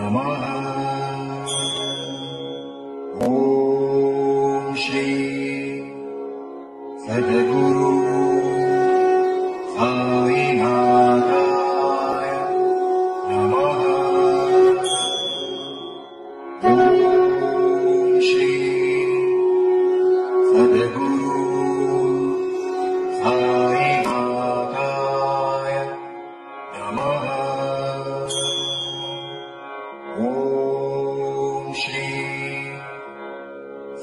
नमः। ॐ श्री सद्गुरु साईनाथाय नमः। ॐ श्री सद्गुरु साईनाथाय नमः। ॐ श्री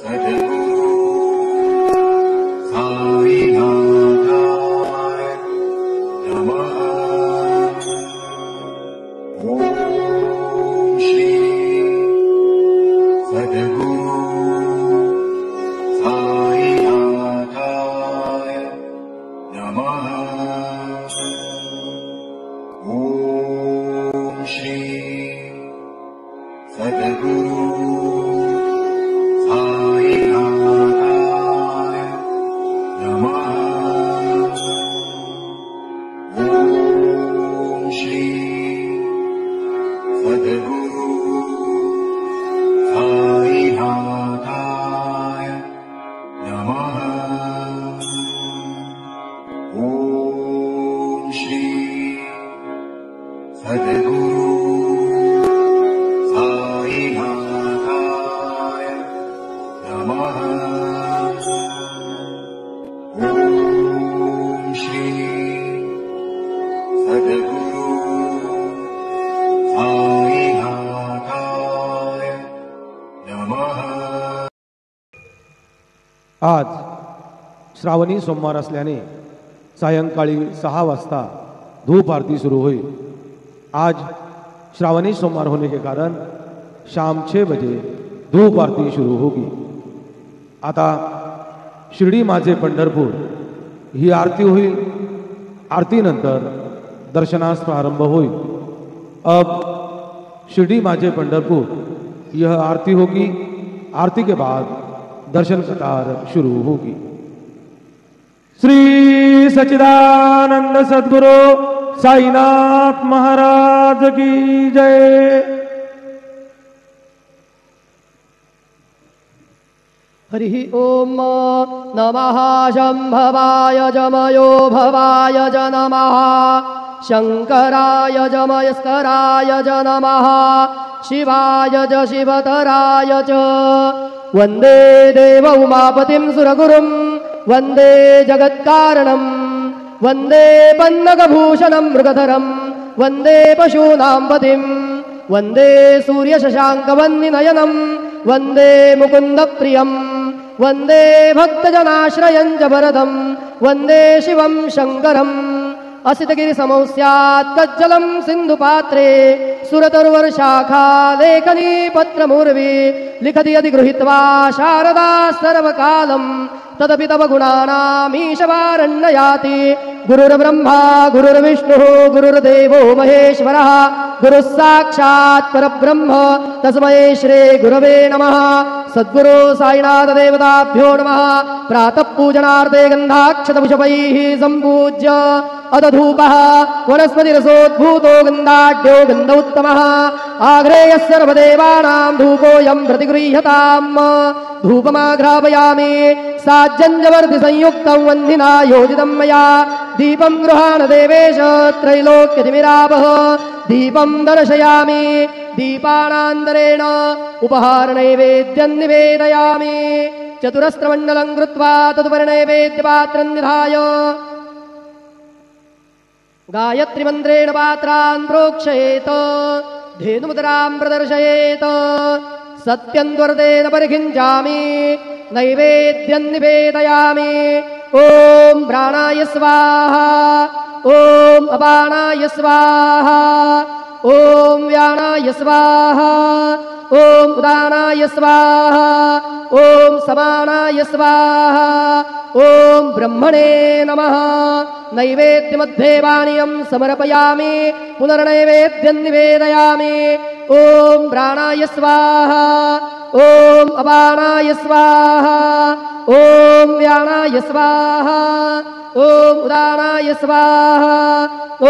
सद्गुरु साईनाथाय नमः। ॐ श्री सद्गुरु साईनाथाय नमः। ॐ श्री सद्गुरु साईनाथाय नमः। ॐ श्री सद्गुरु साईनाथाय नमः। ॐ श्री सद्गुरु साईनाथाय नमः। ॐ श्री सद्गुरु साईनाथाय नमः। आज श्रावणी सोमवार असल्याने सायंकाळी 6 वाजता धूप आरती शुरू हुई। आज श्रावणी सोमवार होने के कारण शाम 6 बजे धूप आरती शुरू होगी। आता शिर्डी माझे पंढरपूर ही आरती होईल। आरती नंतर दर्शनास प्रारंभ होईल। अब शिर्डी माझे पंढरपुर यह आरती होगी। आरती के बाद दर्शन कतार शुरू होगी। श्री सच्चिदानंद सद्गुरु साईनाथ महाराज की जय। हरि ओम नमः शंभवाय जमयो भवाय च नमः। शंकराय जमयस्कराय च नमः। शिवाय च शिवतराय च। वंदे देव उमापतिं सुरगुरुं वंदे जगत्कारणं। वंदे पन्नगभूषणं मृगधरं वंदे पशूनां पतिं। वंदे सूर्यशशाङ्कवह्निनयनं वंदे मुकुन्दप्रियं। वंदे भक्तजनाश्रयं च वरदं वंदे शिवं शङ्करम्। असितगिरिसमौ स्यात्तज्जलं सिन्धुपात्रे सुरतरुवर्शाखा लेखनी पत्रमुर्वी। लिखति यदि गृहीत्वा शारदा सर्वकालं तदपि तव गुणानामीशवारण्ययाति। गुरुर्ब्रह्मा गुरुर्विष्णुः गुरुर्देवो महेश्वरः। गुरुः साक्षात् परब्रह्म तस्मै श्री गुरवे नमः। सद्गुरु साईनाथ देवताभ्यो नमः। प्रातः पूजनार्थे गन्धाक्षतपुष्पैः सम्पूज्य अदधूपः वनस्पतिरसोद्भूतो गन्धाढ्यो गन्ध उत्तमः। आग्रेयः सर्वदेवानां धूपोऽयं प्रतिगृह्यताम्। धूपमाघ्रापयामि साज्जन्यवर्धिसंयुक्तं वह्निना योजितं मया। दीपं गृहाण देवेश त्रैलोक्यतिमिरावः। दीपं दर्शयामि दीपानान्तरेण उपहारनैवेद्यं निवेदयामि। चतुरस्रमण्डलं कृत्वा तदुपरि नैवेद्यपात्रं निधाय गायत्रीमन्त्रेण पात्रान् प्रोक्षयेत्। धेनुमुद्रां प्रदर्शयेत्। सत्यं द्वर्तेन परिखिञ्चामि नैवेद्यं निवेदयामि। ॐ प्राणाय स्वाहा। ॐ अपानाय स्वाहा। ॐ व्यानाय स्वाहा। ॐ उदानाय स्वाहा। ॐ समानाय स्वाहा। ॐ ब्रह्मणे नमः। नैवेद्यमध्ये पानीयं समर्पयामि। पुनर्नैवेद्यं निवेदयामि। ॐ प्राणाय स्वाहा ॐ अपानाय स्वाहा ॐ व्यानाय स्वाहा ॐ उदानाय स्वाहा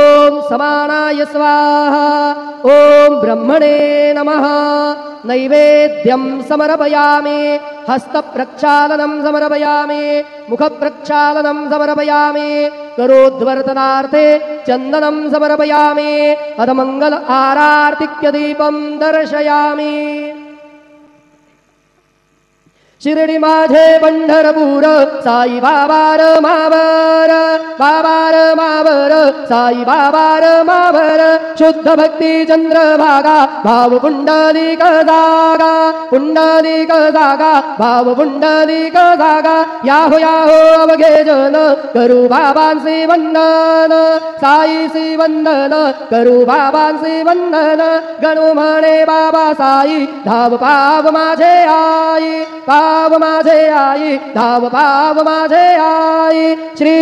ॐ समानाय स्वाहा ॐ ब्रह्मणे नमः। नैवेद्यं समर्पयामि हस्तप्रक्षालनं समर्पयामि मुखप्रक्षालनं समर्पयामि करोद्वर्तनार्थे चन्दनं समर्पयामि अथ मंगल आरार्तिक्यदीपं दर्शयामि। शिर्डी माझे पंढरपूर साई बाबार मावर बाबार मावर साई बाबार मावर शुद्ध भक्ती चंद्रभागा भाव पुंडलिक जागा पुंडलिक जागा भाव पुंडलिक जागा याहो याहो अवघे जन करू बाबांचे वंदन साईचे वंदन करू बाबांचे वंदन गणू म्हणे बाबा साई धाव पाव माझे आई पाव माझे आई धाव पाव माझे आई। श्री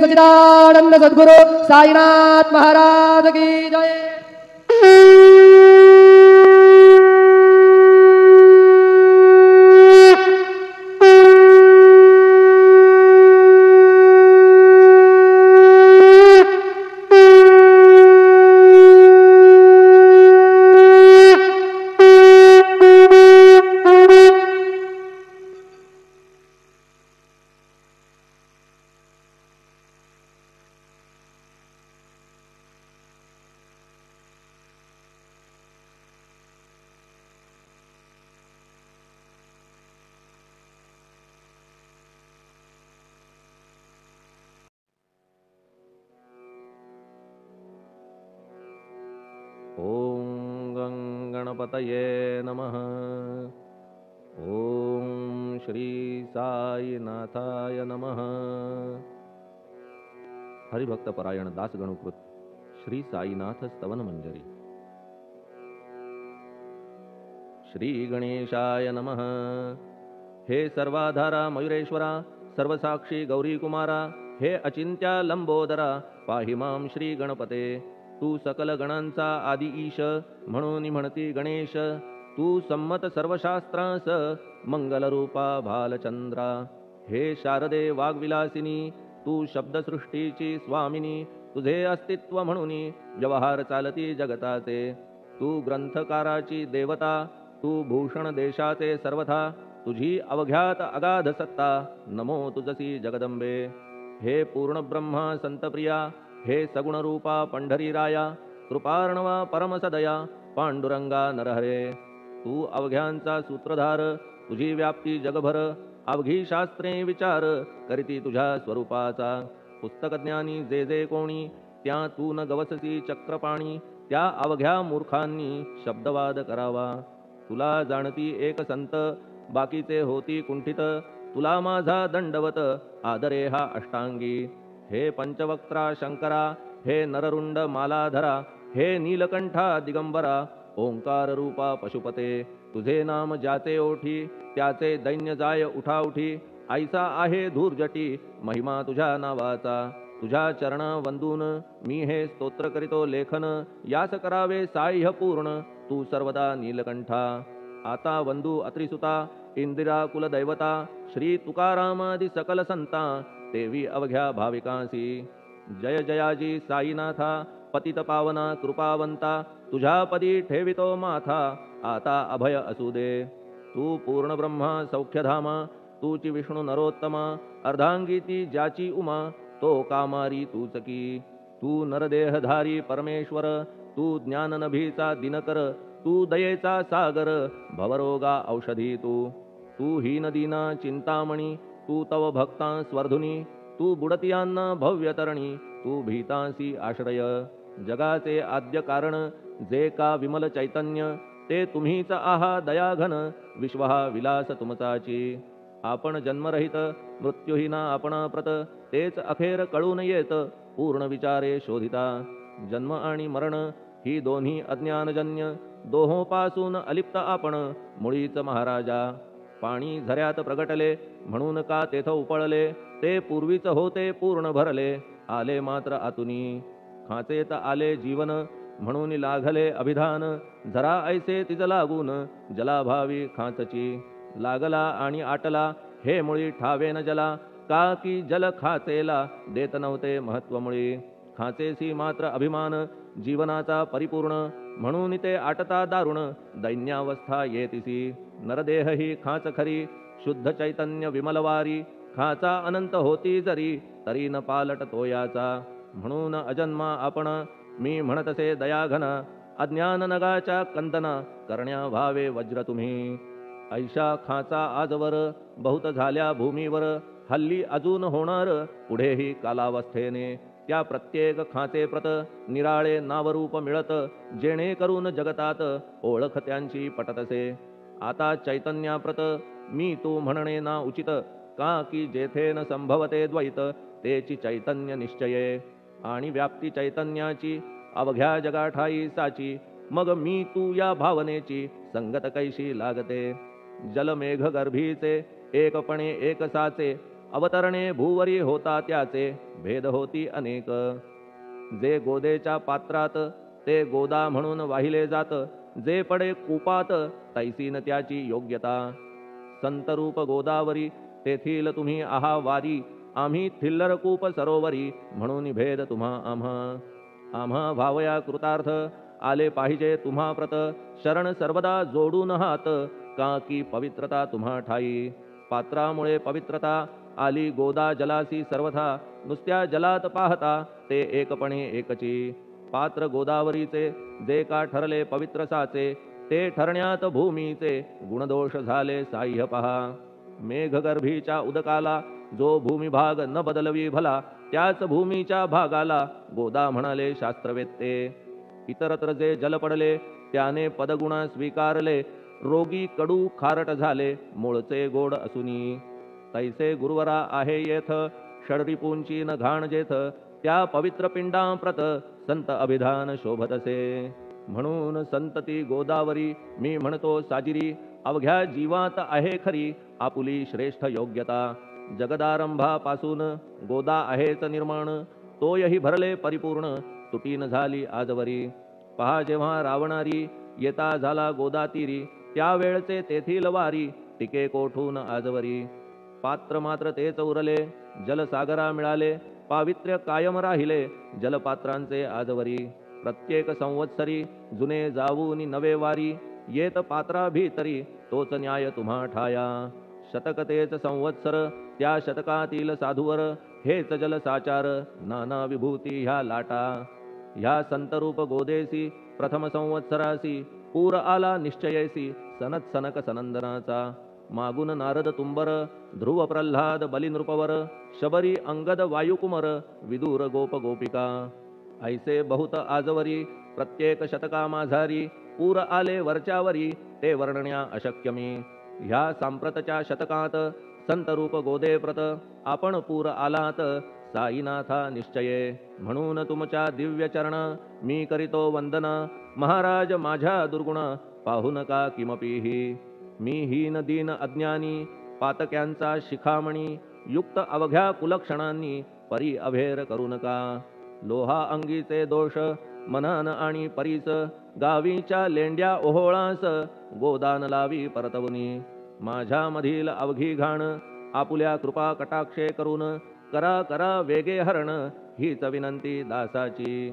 सच्चिदानंद सद्गुरु साईनाथ महाराज की जय। ओम गणपतये नमः। ओम श्री साईनाथाय नमः। हरिभक्तपरायण दासगणुकृत श्री साईनाथ स्तवन मंजरी। श्री गणेशाय नमः। हे सर्वाधारा मयुरेश्वरा सर्वसाक्षी गौरी कुमारा हे अचिंत्या लंबोदरा पाहि मां श्री गणपते। तू सकल गणांचा आदि ईश म्हणून म्हणती गणेश। तू संमत सर्वशास्त्रांस मंगलरूपा भालचंद्रा। हे शारदे वाग्विलासिनी तू शब्दसृष्टीची स्वामिनी। तुझे अस्तित्व म्हणून व्यवहार चालती जगताचे। तू ग्रंथकाराची देवता तू भूषण देशाचे सर्वथा। तुझी अवघ्यात अगाध सत्ता नमो तुझसी जगदंबे। हे पूर्ण ब्रह्मा संतप्रिया हे सगुण रूपा पंढरीराया। कृपार्णवा परमसदया पांडुरंगा नरहरे। तू अवघ्यांचा सूत्रधार तुझी व्याप्ती जगभर। अवघी शास्त्रे विचार करीती तुझ्या स्वरूपाचा। पुस्तकज्ञानी जे जे कोणी त्या तू न गवसती चक्रपाणी। त्या अवघ्या मूर्खांनी शब्दवाद करावा। तुला जाणती एक संत बाकीचे होती कुंठित। तुला माझा दंडवत आदरे हा अष्टांगी। हे पंचवक्त्रा शंकरा हे नररुंड मालाधरा। हे नीलकंठा दिगंबरा ओंकार रूपा पशुपते। तुझे नाम ज्याचे ओठी त्याचे दैन्य जाय उठाउठी। ऐसा आहे धूर्जटी महिमा तुझ्या नावाचा। तुझ्या चरण वंदून मी हे स्तोत्र करीतो लेखन। यास करावे साह्य पूर्ण तू सर्वदा नीलकंठा। आता वंदू अत्रिसुता इंदिरा कुलदैवता। श्री तुकारामादि सकल संता देवी अवघ्या भाविकांसी। जय जयाजी साईनाथा पतित पावना कृपावंता। तुझ्या पदी ठेवितो माथा आता अभय असू दे। तू पूर्ण ब्रह्मा सौख्यधामा तूची विष्णू नरोत्तमा। अर्धांगी ती ज्याची उमा तो कामारी तूच की। तू नरदेहधारी परमेश्वर तू ज्ञाननभीचा दिनकर। तू दयेचा सागर भवरोगा औषधी तू। तू हीनदीना चिंतामणी तू तव भक्तां स्वर्धुनी। तू बुडतियांना भव्यतरणी तू भीतांसी आश्रय। जगाचे आद्य कारण जे का विमल चैतन्य ते तुम्हीच आहा दयाघन। विश्वहा विलास तुमचाची। आपण जन्मरहित मृत्युहीना आपण प्रत। तेच अखेर कळून येत पूर्ण विचारे शोधिता। जन्म आणि मरण ही दोन्ही अज्ञानजन्य। दोहोपासून अलिप्त आपण मुळीच महाराजा। पाणी झऱ्यात प्रगटले म्हणून का तेथ उपळले। ते पूर्वीच होते पूर्ण भरले आले मात्र आतुनी। खाचेत आले जीवन म्हणून लागले अभिधान जरा ऐसे तिज लागून जलाभावी खाचची लागला आणि आटला हे मुळी ठावेन जला का की जल खाचेला देत नव्हते महत्व मुळी खाचेसी मात्र अभिमान जीवनाचा परिपूर्ण म्हणून ते आटता दारुण दैन्यावस्था येतिसी नरदेह ही खाच खरी शुद्ध चैतन्य विमलवारी खाचा अनंत होती जरी तरी न पालट तोयाचा म्हणून अजन्मा आपण मी म्हणतसे दयाघन अज्ञान नगाच्या कंदना करण्या व्हावे वज्र तुम्ही ऐशा खाचा आजवर बहुत झाल्या भूमीवर हल्ली अजून होणार पुढेही कालावस्थेने त्या प्रत्येक खाचे प्रत निराळे नावरूप मिळत जेणेकरून जगतात ओळख त्यांची पटतसे आता चैतन्याप्रत मी तू म्हणणे ना उचित का की जेथे न संभवते द्वैत तेची चैतन्य निश्चये आणि व्याप्ती चैतन्याची अवघ्या जगाठाई साची मग मी तू या भावनेची संगत कैशी लागते जलमेघ गर्भीचे एकपणे एक साचे अवतरणे भूवरी होता त्याचे भेद होती अनेक जे गोदेच्या पात्रात ते गोदा म्हणून वाहिले जात जे पडे कूपात तैसीन त्याची योग्यता संतरूप गोदावरी तेथील तुम्ही आहा वारी आम्ही थिल्लर कूप सरोवरी म्हणून भेद तुम्हा आम्हा भावया कृतार्थ आले पाहिजे तुम्हा प्रत शरण सर्वदा जोडून हात का की पवित्रता तुम्हा ठाई पात्रामुळे पवित्रता आली गोदा जलासी सर्वथा नुसत्या जलात पाहता ते एकपणे एकची पात्र गोदावरीचे जे का ठरले पवित्र साचे ते ठरण्यात भूमीचे गुणदोष झाले साह्य पहा मेघगर्भीच्या उदकाला जो भूमिभाग न बदलवी भला त्याच भूमीच्या भागाला गोदा म्हणाले शास्त्रवेत्ते इतरत्र जे जल पडले त्याने पदगुणा स्वीकारले रोगी कडू खारट झाले मूळचे गोड असुनी तैसे गुरुवरा आहे येथ षडरिपूंची न घाण जेथ त्या पवित्र पिंडाप्रत संत अभिधान शोभतसे म्हणून संतती गोदावरी मी म्हणतो साजिरी अवघ्या जीवात आहे खरी आपुली श्रेष्ठ योग्यता जगदारंभापासून गोदा आहेच निर्माण तोयही भरले परिपूर्ण तुटीन झाली आजवरी पहा जेव्हा रावणारी येता झाला गोदातीरी त्यावेळचे तेथील वारी टिके कोठून आजवरी पात्र मात्र तेच उरले जलसागरा मिळाले पावित्र्य कायम राहिले जलपात्रांचे आजवरी प्रत्येक संवत्सरी जुने जाऊनी नवे वारी येत पात्रा भीतरी तोच न्याय तुम्हा ठाया शतक तेच संवत्सर त्या शतकातील साधूवर हेच जल साचार नाना विभूती ह्या लाटा ह्या संतरूप गोदेसी प्रथम संवत्सरासी पूर आला निश्चयेसी सनत सनक सनंदनाचा मागून नारद तुंबर ध्रुव प्रल्हाद बलिनृपवर शबरी अंगद वायुकुमर विदूर गोप गोपिका ऐसे बहुत आजवरी प्रत्येक शतका माझारी पूर आले वरच्यावरी ते वर्णण्या अशक्यमी ह्या सांप्रतच्या शतकात संतरूप गोदे प्रत आपण पूर आलात साईनाथा निश्चये म्हणून तुमच्या दिव्य चरण मी करीतो वंदन महाराज माझ्या दुर्गुण पाहू नका किमपीही मी हीन दीन अज्ञानी पातक्यांचा शिखामणी युक्त अवघ्या कुलक्षणांनी परी अभेर करू नका लोहा अंगीचे दोष मनान आणि परीस गावीच्या लेंड्या ओहोळास गोदान लावी परतवनी माझ्या मधील अवघी घाण आपुल्या कृपा कटाक्षे करून करा करा वेगे हरण हीच विनंती दासाची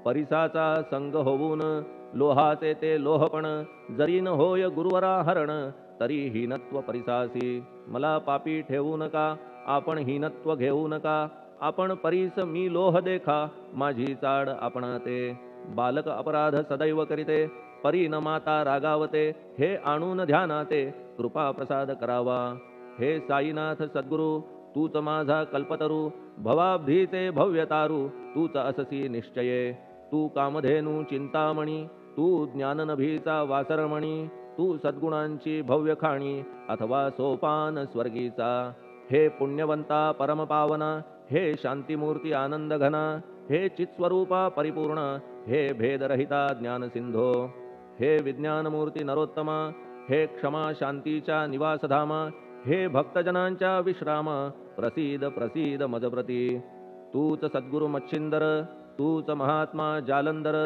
परिसाचा संग होऊन लोहाचे ते लोहपण जरी न होय गुरुवरा हरण तरी हीनत्व परिसासी मला पापी ठेवू नका आपण हीनत्व घेऊ नका आपण परीस मी लोह देखा माझी चाड आपणाते बालक अपराध सदैव करीते परी न माता रागावते हे आणून ध्यानाते कृपा प्रसाद करावा हे साईनाथ सद्गुरु तूच माझा कल्पतरू भवाब्धीचे भव्यतारू तूच अससी निश्चये तू कामधेनू चिंतामणी तू ज्ञाननभीचा वासरमणी तू सद्गुणांची भव्य खाणी अथवा सोपान स्वर्गीचा हे पुण्यवंता परमपावना हे शांतिमूर्ती आनंद घना हे चित्स्वरूपा परिपूर्ण हे भेदरहिता ज्ञानसिंधो हे विज्ञानमूर्ती नरोत्तमा हे क्षमा शांतीच्या निवासधामा हे भक्तजनांच्या विश्राम प्रसीद प्रसीद मजप्रती तूच सद्गुरु मच्छिंदर तूच महात्मा जालंधर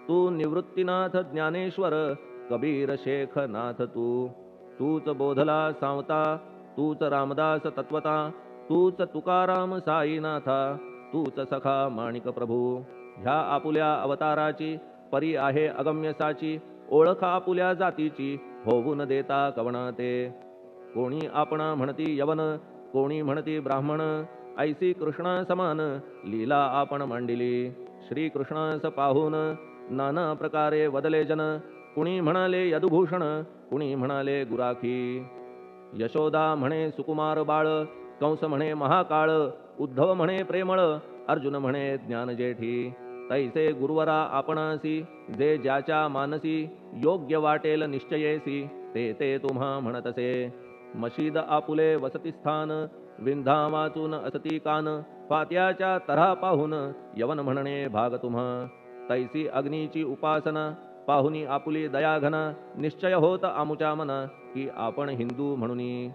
तू निवृत्तीनाथ ज्ञानेश्वर कबीर शेख नाथ तूच बोधला सावता, तूच रामदास तत्वता, तूच तुकाराम साईनाथा, तूच सखा माणिक प्रभू. ह्या आपुल्या अवताराची परी आहे अगम्य साची, ओळख आपुल्या जातीची होऊन देता कवना ते. कोणी आपणा म्हणती यवन, कोणी म्हणती ब्राह्मण, ऐसी कृष्णा समान लीला आपण मांडिली. श्री कृष्णास पाहून नाना प्रकारे वदले जन, कुणी म्हणाले यदुभूषण, कुणी म्हणाले गुराखी. यशोदा म्हणे सुकुमार बाळ, कंस म्हणे महाकाळ, उद्धव म्हणे प्रेमळ, अर्जुन म्हणे ज्ञानजेठी. तैसे गुरुवरा आपणासी, जे ज्याच्या मानसी योग्य वाटेल निश्चयेसी, ते ते तुम्हा म्हणतसे. मशीद आपुले वसतिस्थान, विंधा वाचून असती कान, पात्याच्या तऱ्हा पाहून यवन म्हणणे भाग तुम्हा. तैसी अग्नीची उपासना पाहुनी आपुली दयाघना, निश्चय होत आमुच्या मना की आपण हिंदू म्हणूनी.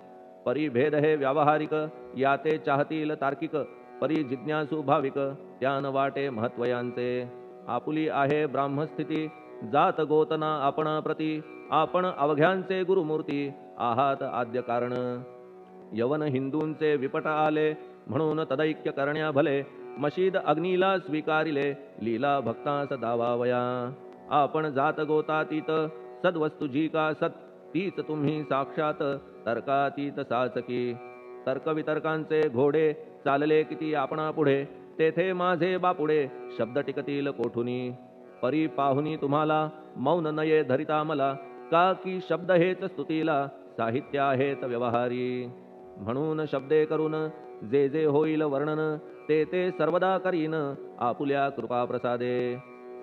परिभेद हे व्यावहारिक, याते चाहतील तार्किक, परी जिज्ञासू भाविक त्यान वाटे महत्वयांचे. आपुली आहे ब्राह्मस्थिती, जात गोतना आपणा प्रती, आपण अवघ्यांचे गुरुमूर्ती आहात आद्य कारण. यवन हिंदूंचे विपट आले, म्हणून तदैक्य करण्या भले, मशीद अग्नीला स्वीकारिले, लीला भक्तास दावावया. आपण जात गोतातीत, सद्वस्तू जी का सत, तीच तुम्ही साक्षात तर्कातीत साचकी. तर्कवितर्कांचे घोडे चालले किती आपणा पुढे, तेथे माझे बापुडे शब्द टिकतील कोठुनी. परी पाहुनी तुम्हाला मौन नये धरिता मला, का की शब्द हेच स्तुतीला साहित्य आहेत व्यवहारी. म्हणून शब्दे करून जे जे होईल वर्णन, ते ते सर्वदा करीन आपुल्या कृपा प्रसादे.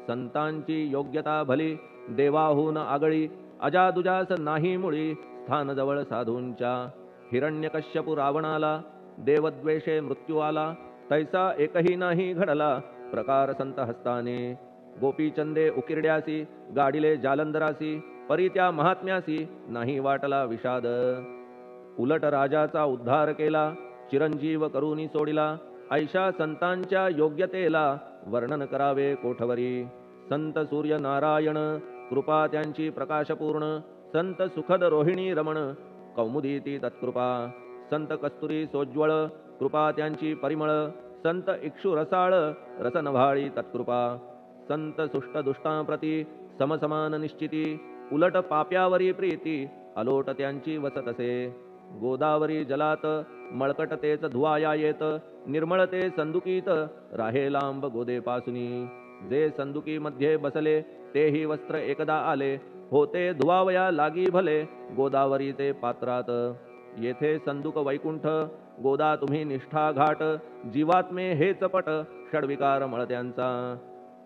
संतांची योग्यता भली देवाहून आगळी, अजादुजास नाही मुळी स्थान जवळ साधूंच्या. हिरण्यकश्यपू रावणाला देवद्वेषे मृत्यू आला, तैसा एकही नाही घडला प्रकार संत हस्ताने. गोपीचंदे उकिरड्यासी, गाडिले जालंधरासी, परी त्या महात्म्यासी नाही वाटला विषाद. उलट राजाचा उद्धार केला, चिरंजीव करूनी सोडिला, ऐशा संतांच्या योग्यतेला वर्णन करावे कोठवरी. संत सूर्य नारायण कृपा त्यांची प्रकाशपूर्ण, संत सुखद रोहिणी रमण कौमुदी ती तत्कृपा. संत कस्तुरी सोज्वळ कृपा त्यांची परिमळ, संत इक्षु रसाळ रसनभाळी तत्कृपा. संत सुष्ट दुष्टांप्रती समसमान निश्चिती, उलट पाप्यावरी प्रीती अलोट त्यांची वसतसे. गोदावरी जलात मळकट तेच धुवाया येत, निर्मळ ते संदुकीत राहे लांब गोदेपासुनी. जे संदुकी मध्ये बसले तेही वस्त्र एकदा आले, होते धुवावया लागी भले गोदावरी ते पात्रात. येथे संदुक वैकुंठ, गोदा तुम्ही निष्ठा घाट, जीवात्मे हेच पट षडविकार मळत्यांचा.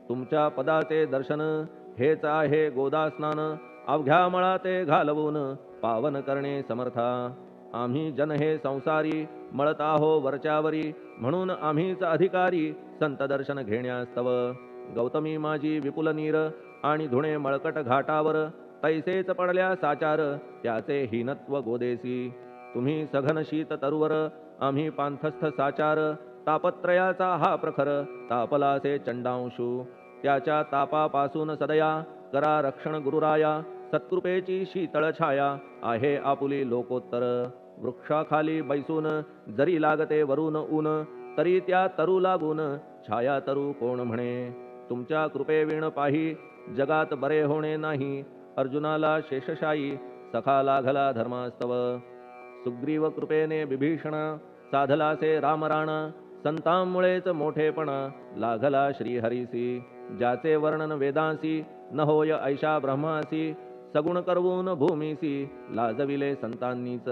तुमच्या पदाचे दर्शन हेच आहे गोदा स्नान, अवघ्या मळा ते घालवून पावन करणे समर्था. आम्ही जन हे संसारी मळत आहो वरच्यावरी, म्हणून आम्हीच अधिकारी संत दर्शन घेण्यास्तव. गौतमी माझी विपुल नीर आणि धुणे मळकट घाटावर, तैसेच पडल्या साचार त्याचे हीनत्व गोदेसी. तुम्ही सघन शीत तरुवर, आम्ही पांथस्थ साचार, तापत्रयाचा हा प्रखर तापलासे चंडांशू. त्याच्या तापापासून सदया करा रक्षण गुरुराया, सत्कृपेची शीतळ छाया आहे आपुली लोकोत्तर. वृक्षाखाली बैसून जरी लागते वरून ऊन, तरी त्या तरू लागून छाया तरू कोण म्हणे. तुमच्या कृपेविण पाही जगात बरे होणे नाही, अर्जुनाला शेषशायी सखा लागला धर्मास्तव. सुग्रीव कृपेने विभीषणा साधलासे रामराणा, संतांमुळेच मोठेपणा लागला श्रीहरीसी. ज्याचे वर्णन वेदांसी न होय ऐशा ब्रह्मासी, सगुण करवून भूमीसी लाजविले संतांनीच.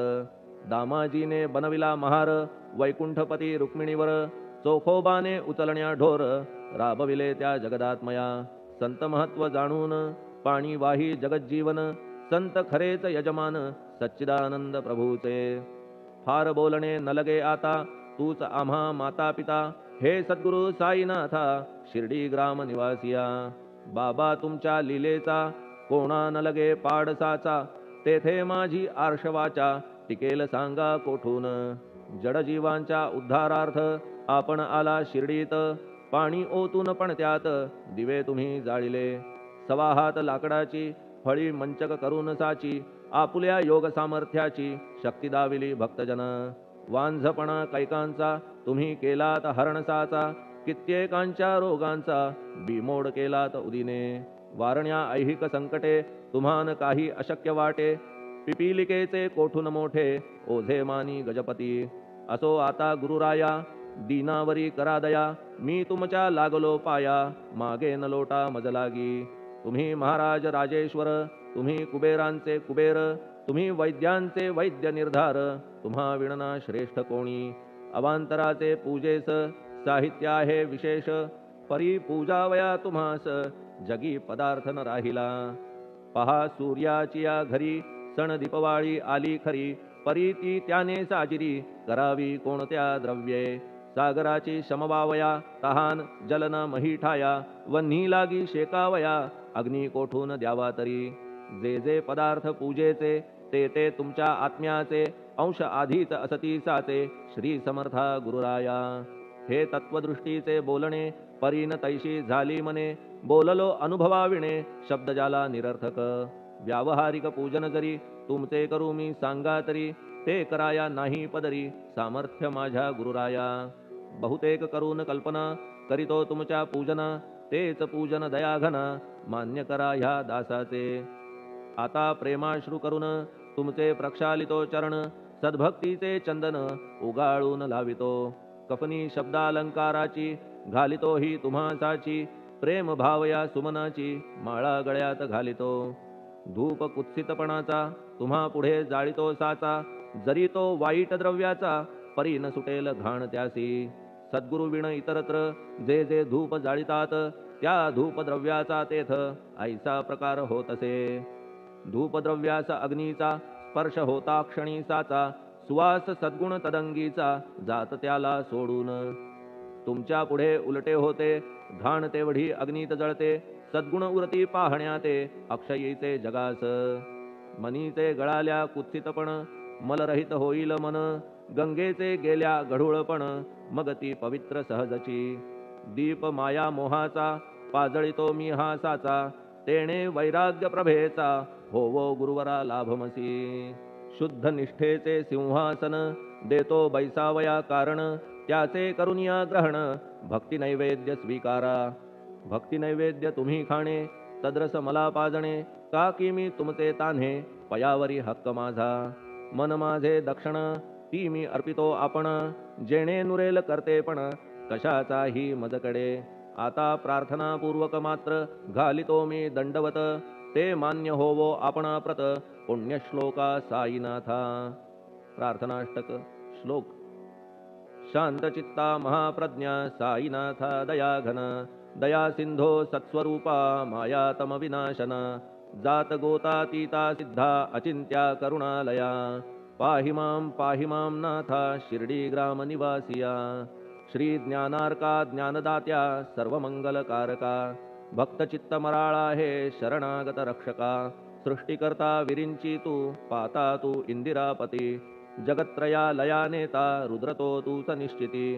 दामाजीने बनविला महार वैकुंठपती रुक्मिणीवर, चोखोबाने उचलण्या ढोर राबविले त्या जगदात्मया. संत महत्व जाणून पाणी वाही जगज्जीवन, संत खरेच यजमान सच्चिदानंद प्रभूचे. फार बोलणे न लगे आता, तूच आम्हा माता पिता हे सद्गुरु साईनाथा शिर्डी ग्राम निवासिया. बाबा तुमच्या लीलेचा कोणा न लगे पाडसाचा, तेथे माझी आर्षवाचा टिकेल सांगा कोठून. जडजीवांच्या उद्धारार्थ आपण आला शिर्डीत, पाणी ओतून पण त्यात दिवे तुम्ही जाळिले. सवा हात लाकडाची फळी मंचक करून साची आपुल्या योग सामर्थ्याची शक्ती दाविली भक्तजन वांझपणा कैकांचा तुम्ही केलात हरणसाचा कित्येकांच्या रोगांचा बिमोड केलात उदिने वारण्या ऐहिक संकटे तुम्हान काही अशक्य वाटे पिपीलिकेचे कोठून मोठे ओझे मानी गजपती असो आता गुरुराया दीनावरी करा दया मी तुमच्या लागलो पाया मागे न लोटा मज लागी तुम्ही महाराज राजेश्वर तुम्ही कुबेरांचे कुबेर तुम्ही वैद्यांचे वैद्य निर्धार तुम्हा विणना श्रेष्ठ कोणी अवांतराचे पूजेस साहित्य आहे विशेष परी पूजावया तुम्हास जगी पदार्थ न राहिला पहा सूर्याची या घरी सण दीपवाळी आली खरी परी ती त्याने साजिरी करावी कोणत्या द्रव्ये सागराची शमवावया तहान जलन मही ठाया वन्ही लागी शेकावया अग्नी कोठून द्यावा तरी जे जे पदार्थ पूजेचे ते ते तुमच्या आत्म्याचे अंश आधीच असती साचे श्री समर्था गुरुराया हे तत्वदृष्टीचे बोलणे परीन तैशी झाली मने बोललो अनुभवाविणे शब्द जाला निरर्थक व्यावहारिक पूजन जरी तुमचे करू मी सांगा तरी ते कराया नाही पदरी सामर्थ्य माझ्या गुरुराया बहुतेक करून कल्पना करीतो तुमच्या पूजना तेच पूजन दयाघन मान्य करा ह्या दासाचे आता प्रेमाश्रू करून तुमचे प्रक्षालितो चरण सद्भक्तीचे चंदन उगाळून लावितो कफनी शब्दालंकाराची घालितो ही तुम्हासाची प्रेम भावया सुमनाची माळा गळ्यात घालितो धूप कुत्सितपणाचा तुम्हा पुढे जाळितो साचा जरी तो वाईट द्रव्याचा परी न सुटेल घाण त्यासी सद्गुरु विण इतरत्र जे जे धूप जाळितात त्या धूप द्रव्याचा तेथ ऐसा प्रकार होत असे धूपद्रव्याचा अग्नीचा स्पर्श होता क्षणी साचा सुवास सद्गुण तदंगीचा जात त्याला सोडून तुमच्या पुढे उलटे होते घाण तेवढी अग्नीत जळते सद्गुण उरती पाहण्या ते अक्षयीचे जगास मनीचे गळाल्या कुत्सितपण मलरहित होईल मन गंगेचे गेल्या गढूळपण मग ती पवित्र सहजची दीप माया मोहाचा पाजळितो मी हा साचा तेणे वैराग्य प्रभेचा होवो गुरुवरा लाभमसी शुद्ध निष्ठेचे सिंहासन देतो बैसावया कारण त्याचे करुनिया ग्रहण भक्ती नैवेद्य स्वीकारा भक्ती नैवेद्य तुम्ही खाणे तद्रस मला पाजणे का की मी तुमचे तान्हे पयावरी हक्क माझा मन माझे दक्षिण ती मी अर्पितो आपण जेणे नुरेल करते पण कशाचाही मजकडे आता प्रार्थनापूर्वक मात्र घालितो मी दंडवत ते मान्य होवो आपण प्रत पुण्यश्लोका साईनाथा प्रार्थनाष्टक श्लोक शांतचित्ता महाप्रज्ञा साईनाथा दयाघन दया सिंधो सत्स्वरूपा मायातम विनाशन जात गोतातीता सिद्धा अचिंत्या करुणालया पाहि मां नाथा शिर्डी ग्राम निवासिया श्री ज्ञानार्का ज्ञानदात्या सर्वमंगलकारका भक्तचित्त मराळा हे शरणागत रक्षका सृष्टिकर्ता विरिंची तू पाता तू इंदिरापती जगत्त्रया लया नेता रुद्रतो तूच निश्चिती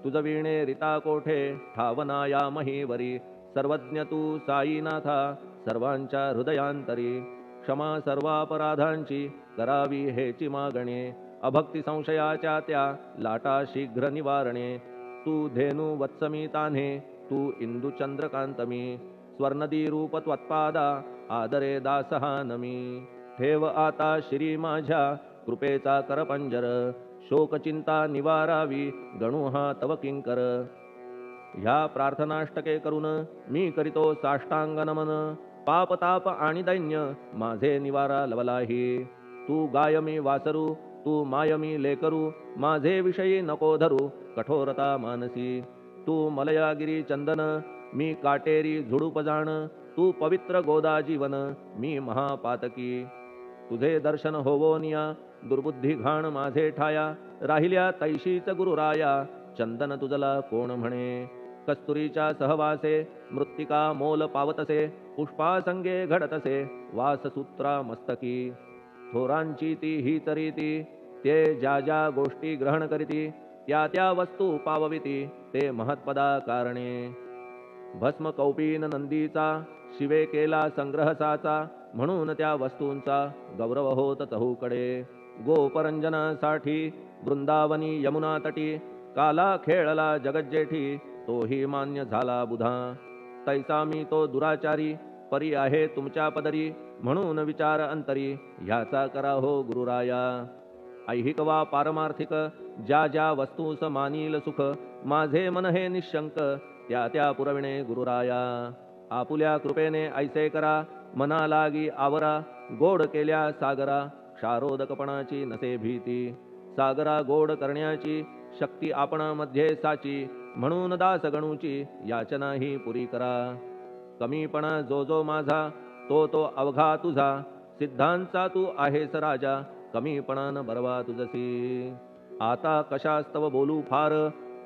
तुझ वीणे रिता कोठे ठावनाया महीवरी सर्वज्ञ तू साईनाथा सर्वांच्या हृदयांतरी क्षमा सर्वापराधांची करावी हेची मागणे अभक्ती संशयाच्या त्या लाटा शीघ्र निवारणे तू धेनु वत्समी तान्हे तू इंदू चंद्रकांतमी स्वर्णदी रूप त्वत्पादा आदरे दासहा नमी ठेव आता श्री माझ्या कृपेचा करपंजर शोकचिंता निवारावी गणू हा तव किंकर ह्या प्रार्थनाष्टके करून मी करीतो साष्टांग नमन पाप ताप आणि दैन्य माझे निवारा लवलाही तू गाय मी वासरू तू माय मी लेकरू माझे विषयी नको धरू कठोरता मानसी तू मलयागिरी चंदन मी काटेरी झुडूप जाण तू पवित्र गोदा जीवन मी महापातकी तुझे दर्शन होवोनिया दुर्बुद्धी घाण माझे ठाया राहिल्या तैशीच गुरुराया चंदन तुझला कोण म्हणे कस्तुरीच्या सहवासे मृत्तिका मोल पावतसे पुष्पासंगे घडतसे वाससूत्रा मस्तकी थोरांची ती ही तरीती ते ज्या ज्या गोष्टी ग्रहण करीती त्या त्या वस्तू पावविती ते महत्पदा कारणे भस्म कौपीन नंदीचा शिवे केला संग्रह साचा म्हणून त्या वस्तूंचा गौरव होत चहूकडे गोपरंजनासाठी वृंदावनी यमुना तटी काला खेळला जगज्जेठी तोही मान्य झाला बुधा तैसा मी तो दुराचारी परी आहे तुमच्या पदरी म्हणून विचार अंतरी ह्याचा करा हो गुरुराया ऐहिक वा पारमार्थिक ज्या ज्या वस्तूस मानील सुख माझे मन हे निशंक त्या त्या पुरविणे गुरुराया आपुल्या कृपेने ऐसे करा मना लागी आवरा गोड केल्या सागरा क्षारोदकपणाची नसे भीती सागरा गोड करण्याची शक्ती आपण मध्ये साची म्हणून दास गणूची याचना ही पुरी करा कमीपणा जो जो माझा तो तो अवघा तुझा सिद्धांचा तू आहेस राजा कमीपणान बरवा तुझसी आता कशास्तव बोलू फार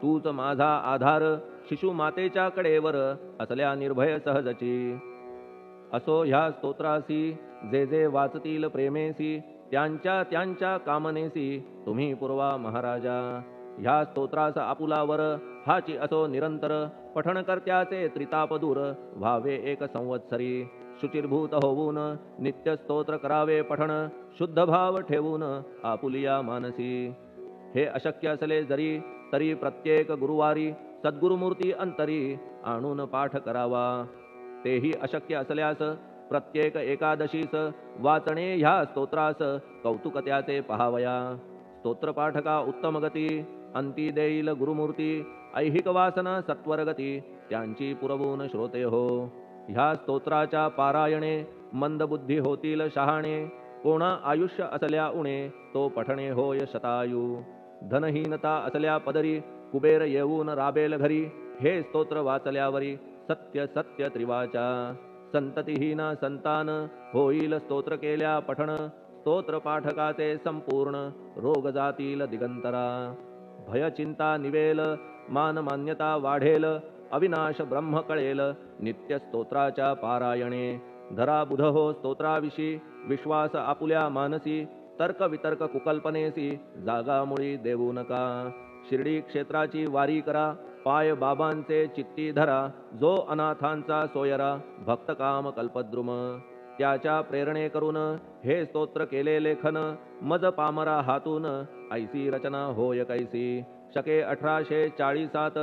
तूच माझा आधार शिशु मातेच्या कडेवर असल्या निर्भय सहजची असो ह्या स्तोत्रासी जे जे वाचतील प्रेमेसी त्यांच्या त्यांच्या कामनेसी तुम्ही पुरवा महाराजा ह्या स्तोत्रास आपुलावर हाची असो निरंतर पठणकर्त्याचे त्रिताप दूर व्हावे एक संवत्सरी शुचिर्भूत होऊन नित्य स्तोत्र करावे पठण शुद्ध भाव ठेवून आपुलिया मानसी हे अशक्य असले जरी तरी प्रत्येक गुरुवारी सद्गुरुमूर्ती अंतरी आणून पाठ करावा तेही अशक्य असल्यास प्रत्येक एकादशीस वाचणे ह्या स्तोत्रास कौतुक त्याचे पहावया स्तोत्रपाठका उत्तम गती अंती देईल गुरुमूर्ती ऐहिक वासना सत्वरगती त्यांची पुरवून श्रोते हो ह्या स्तोत्राच्या पारायणे मंदबुद्धी होतील शहाणे कोणा आयुष्य असल्या उणे तो पठणे होय शतायू धनहीनता असल्या पदरी कुबेर येऊन राबेल घरी हे स्तोत्र वाचल्यावरी सत्य सत्य त्रिवाचा संततिहीना संतान होईल स्तोत्र केल्या पठण स्तोत्र पाठकाचे संपूर्ण रोग जातील दिगंतरा भय चिंता निवेल मान मान्यता वाढेल अविनाश ब्रह्म कळेल नित्य स्तोत्राच्या पारायणे धरा बुध हो स्तोत्राविषयी विश्वास आपुल्या मानसी तर्क वितर्क कुकल्पनेसी जागा मुळी देऊ नका शिर्डी क्षेत्राची वारी करा पाय बाबांचे चित्ती धरा जो अनाथांचा सोयरा भक्त काम कल्पद्रुम त्याच्या प्रेरणे करून हे स्तोत्र केले लेखन मज पामरा हातून ऐसी रचना होय कैसी शके 1840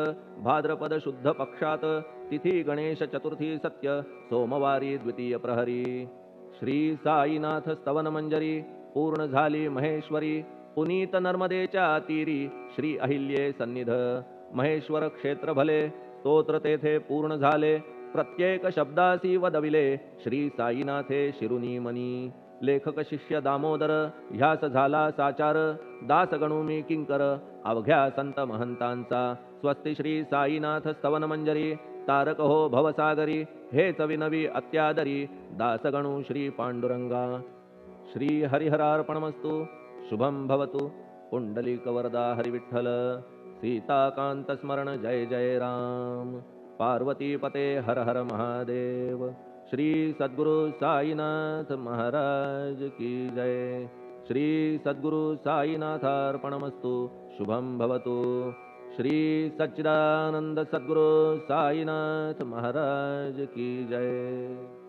भाद्रपद शुद्ध पक्षात तिथी गणेश चतुर्थी सत्य सोमवारी द्वितीय प्रहरी श्री साईनाथ स्तवन मंजरी पूर्ण झाली महेश्वरी पुनीत नर्मदेच्या तीरी श्री अहिल्ये सन्निध महेश्वर क्षेत्र भले स्तोत्र तेथे पूर्ण झाले प्रत्येक शब्दासी वदविले श्री साईनाथे शिरुनी मनी लेखक शिष्य दामोदर ह्यास झाला साचार दास गणू मी किंकर अवघ्या संत महंतांचा स्वस्ति श्री साईनाथ स्तवन मंजरी तारक हो भवसागरी हेच विनवी अत्यादरी दास गणू श्री पांडुरंगा श्री हरिहरार्पणमस्तु शुभम भवतु पुंडलिक वरदा हरिविठ्ठल सीताकांत स्मरण जय जय राम पार्वती पते हर हर महादेव श्री सद्गुरु साईनाथ महाराज की जय श्री सद्गुरु साईनाथार्पणमस्तु शुभम भवतु श्री सच्चिदानंद सद्गुरु साईनाथ महाराज की जय।